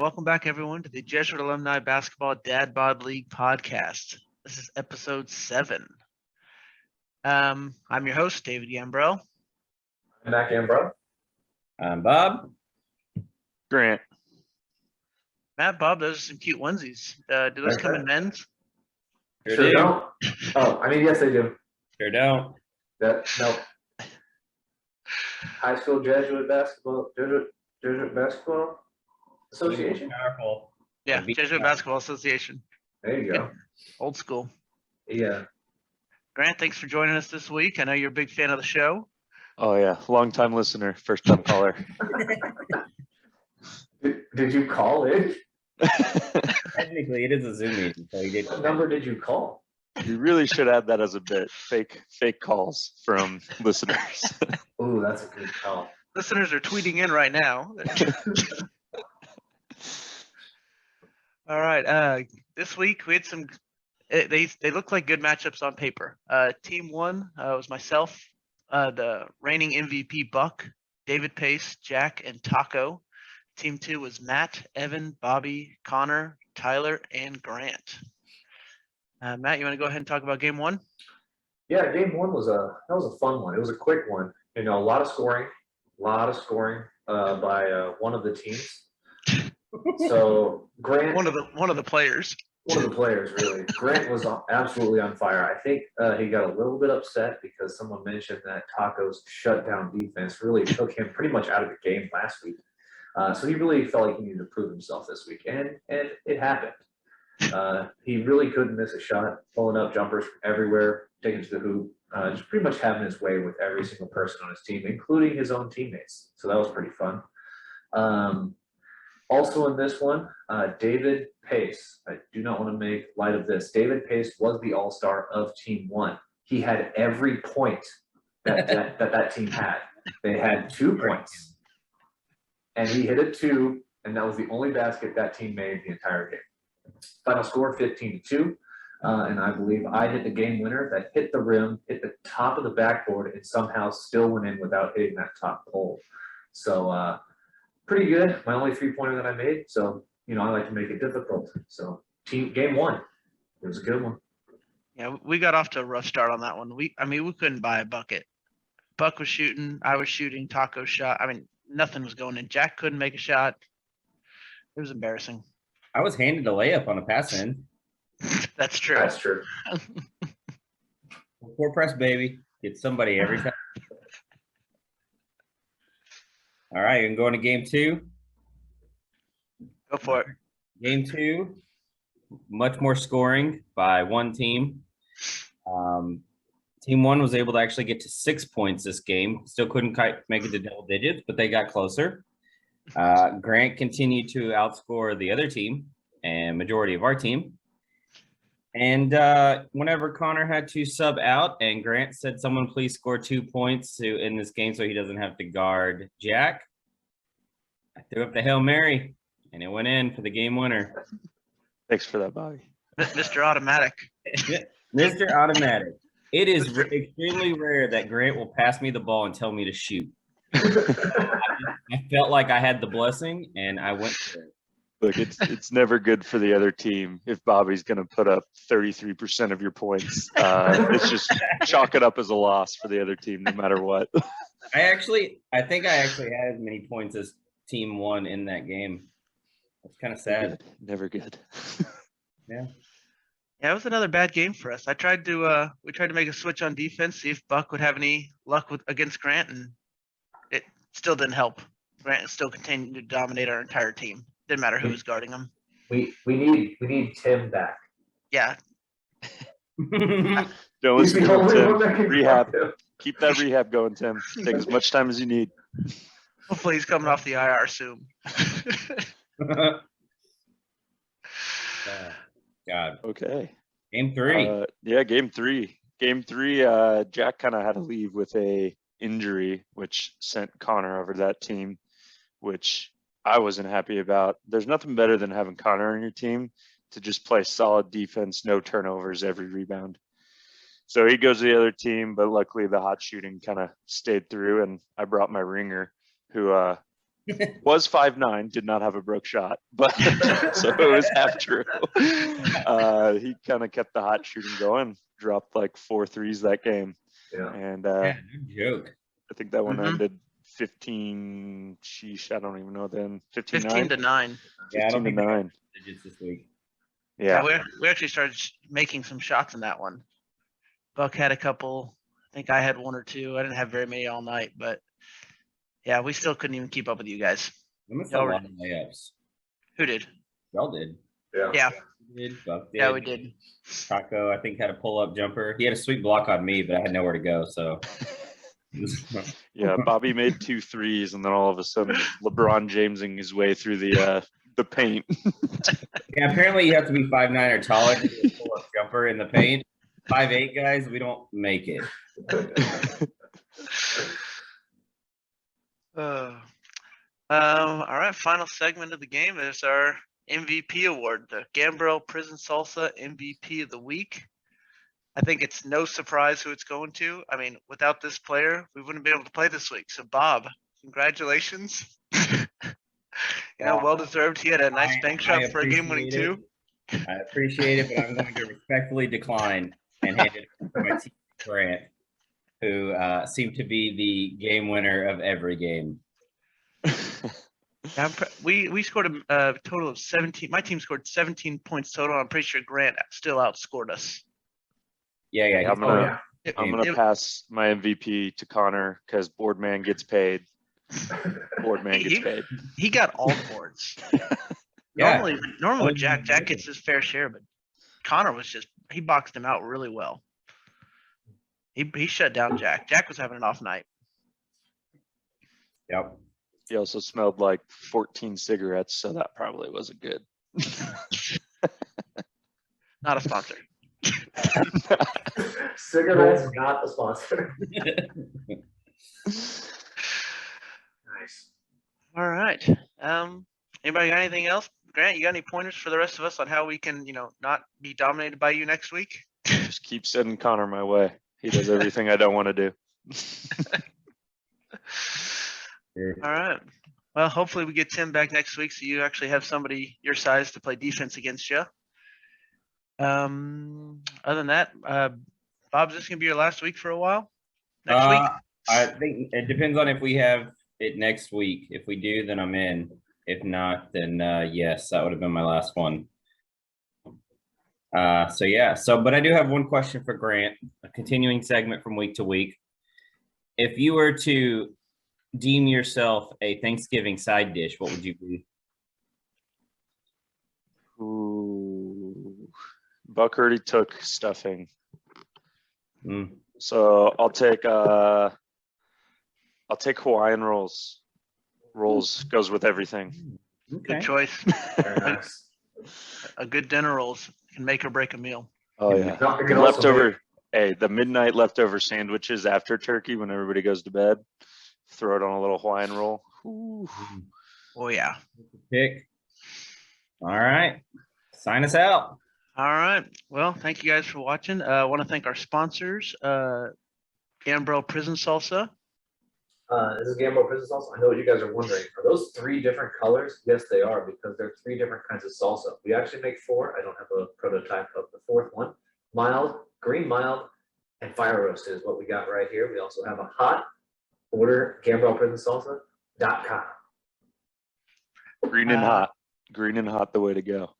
welcome back, everyone, to the Jesuit Alumni Basketball Dad Bod League podcast. This is episode 7. I'm your host, David Gambrel. I'm Matt Gambrel. I'm Bob. Grant. Matt, Bob, those are some cute onesies. Do those come in men's? Sure don't. Yes, they do. Sure don't. No. High school Jesuit Basketball Association? Powerful. Yeah, Jesuit Basketball Association. There you go. Old school. Yeah. Grant, thanks for joining us this week. I know you're a big fan of the show. Oh yeah, long-time listener, first-time caller. Did you call in? Technically, it is a Zoom meeting, so you did. What number did you call? You really should add that as a bit. Fake calls from listeners. Ooh, that's a good call. Listeners are tweeting in right now. All right. This week we had some. They look like good matchups on paper. Team 1 was myself, the reigning MVP Buck, David Pace, Jack, and Taco. Team 2 was Matt, Evan, Bobby, Connor, Tyler, and Grant. Matt, you want to go ahead and talk about game 1? Yeah, game 1 was a fun one. It was a quick one. You know, a lot of scoring by one of the teams. So Grant, one of the players. One of the players, really. Grant was absolutely on fire. I think he got a little bit upset because someone mentioned that Taco's shutdown defense really took him pretty much out of the game last week. So he really felt like he needed to prove himself this week, and it happened. He really couldn't miss a shot, pulling up jumpers from everywhere, taking to the hoop, just pretty much having his way with every single person on his team, including his own teammates. So that was pretty fun. Also in this one, David Pace. I do not want to make light of this. David Pace was the all-star of Team 1. He had every point that team had. They had 2 points. And he hit a 2, and that was the only basket that team made the entire game. Final score 15-2. And I believe I hit the game winner that hit the rim, hit the top of the backboard, and somehow still went in without hitting that top pole. So pretty good. My only 3-pointer that I made. So, you know, I like to make it difficult. So game 1. It was a good one. Yeah, we got off to a rough start on that one. We couldn't buy a bucket. Buck was shooting, I was shooting, Taco shot. Nothing was going in. Jack couldn't make a shot. It was embarrassing. I was handed a layup on a pass in. That's true. That's true. Poor press, baby. Get somebody every time. All right, you can go into game 2. Go for it. Game 2, much more scoring by one team. Team 1 was able to actually get to 6 points this game. Still couldn't quite make it to double digits, but they got closer. Grant continued to outscore the other team and majority of our team. And whenever Connor had to sub out and Grant said, someone please score 2 points in this game so he doesn't have to guard Jack, I threw up the Hail Mary, and it went in for the game winner. Thanks for that, Bobby. Mr. Automatic. Mr. Automatic. It is extremely rare that Grant will pass me the ball and tell me to shoot. I felt like I had the blessing, and I went for it. Look, it's never good for the other team if Bobby's going to put up 33% of your points. It's just chalk it up as a loss for the other team, no matter what. I think I actually had as many points as Team 1 in that game. It's kind of sad. Never good. Yeah. Yeah, it was another bad game for us. We tried to make a switch on defense, see if Buck would have any luck against Grant, and it still didn't help. Grant still continued to dominate our entire team. Didn't matter who was guarding him. We need Tim back. Yeah. Don't listen to him, Tim. Rehab. Keep that rehab going, Tim. Take as much time as you need. Hopefully he's coming off the IR soon. God. Okay. Game 3. Game 3. Game 3, Jack kind of had to leave with a injury, which sent Connor over to that team, which I wasn't happy about. There's nothing better than having Connor on your team to just play solid defense, no turnovers, every rebound. So he goes to the other team, but luckily the hot shooting kind of stayed through, and I brought my ringer, who Was 5'9", did not have a broke shot, but so it was half true. He kind of kept the hot shooting going, dropped like 4 threes that game. Yeah. And Yeah, no joke. I think that one Mhm. ended 15, sheesh, I don't even know then. 15 15 to 9. Yeah, I don't 15 to think they got 9. digits this week. Yeah, Yeah. we actually started making some shots in that one. Buck had a couple. I think I had 1 or 2. I didn't have very many all night, but yeah, we still couldn't even keep up with you guys. I missed a Y'all lot of layups. Who did? Y'all did. Yeah. Yeah, You did. Buck did. yeah, we did. Taco, I think, had a pull-up jumper. He had a sweet block on me, but I had nowhere to go. So Yeah, Bobby made 2 threes, and then all of a sudden, LeBron Jamesing his way through the paint. yeah, apparently you have to be 5'9" or taller to do a pull-up jumper in the paint. 5'8" guys, we don't make it. All right, final segment of the game is our MVP award, the Gambrel Prison Salsa MVP of the week. I think it's no surprise who it's going to. I mean, without this player, we wouldn't be able to play this week. So, Bob, congratulations. Well deserved. He had a nice bank shot for a game-winning 2. I appreciate it, but I'm going to respectfully decline and hand it to my team, Grant, who seemed to be the game winner of every game. We scored a total of 17. My team scored 17 points total. I'm pretty sure Grant still outscored us. Yeah. I'm gonna pass my MVP to Connor because Boardman gets paid. Boardman gets paid. He got all the boards. Yeah. Normally with Jack gets his fair share, but Connor was he boxed him out really well. He shut down Jack. Jack was having an off night. Yep. He also smelled like 14 cigarettes, so that probably wasn't good. Not a sponsor. Cigarettes, not the sponsor. Nice. All right. Anybody got anything else? Grant, you got any pointers for the rest of us on how we can, not be dominated by you next week? Just keep sending Connor my way. He does everything I don't want to do. All right. Well, hopefully we get Tim back next week so you actually have somebody your size to play defense against you. Other than that, Bob, is this going to be your last week for a while? Next week? I think it depends on if we have it next week. If we do, then I'm in. If not, then yes, that would have been my last one. But I do have one question for Grant, a continuing segment from week to week. If you were to deem yourself a Thanksgiving side dish, what would you be? Ooh. Buck already took stuffing. Mm. So I'll take Hawaiian rolls. Rolls goes with everything. Okay. Good choice. Very nice. A good dinner rolls can make or break a meal. Oh yeah. No, it can also Leftover. Hey, the midnight leftover sandwiches after turkey when everybody goes to bed. Throw it on a little Hawaiian roll. Ooh. Oh yeah. Pick. All right. Sign us out. All right. Well, thank you guys for watching. I want to thank our sponsors, Gambrel Prison Salsa. This is Gambrel Prison Salsa. I know what you guys are wondering. Are those 3 different colors? Yes, they are, because they're 3 different kinds of salsa. We actually make 4. I don't have a prototype of the 4th one. Mild, green mild, and fire roasted is what we got right here. We also have a hot. Order GambrelPrisonSalsa.com. Green and hot. Green and hot, the way to go.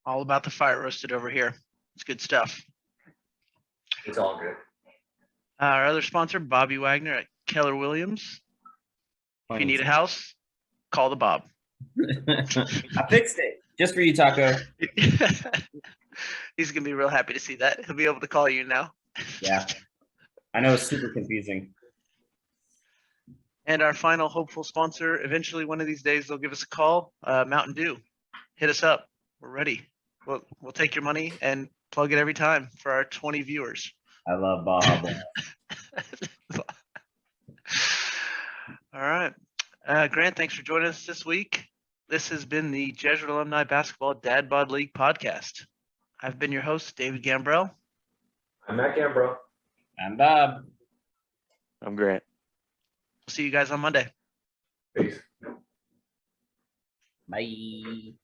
All about the fire roasted over here. It's good stuff. It's all good. Our other sponsor, Bobby Wagner at Keller Williams. If you need a house, call the Bob. I fixed it just for you, Taco. He's gonna be real happy to see that. He'll be able to call you now. Yeah, I know it's super confusing. And our final hopeful sponsor, eventually one of these days they'll give us a call. Mountain Dew. Hit us up. We're ready. We'll take your money and plug it every time for our 20 viewers. I love Bob. All right. Grant, thanks for joining us this week. This has been the Jesuit Alumni Basketball Dad Bod League podcast. I've been your host, David Gambrel. I'm Matt Gambrel. I'm Bob. I'm Grant. We'll see you guys on Monday. Peace. Bye.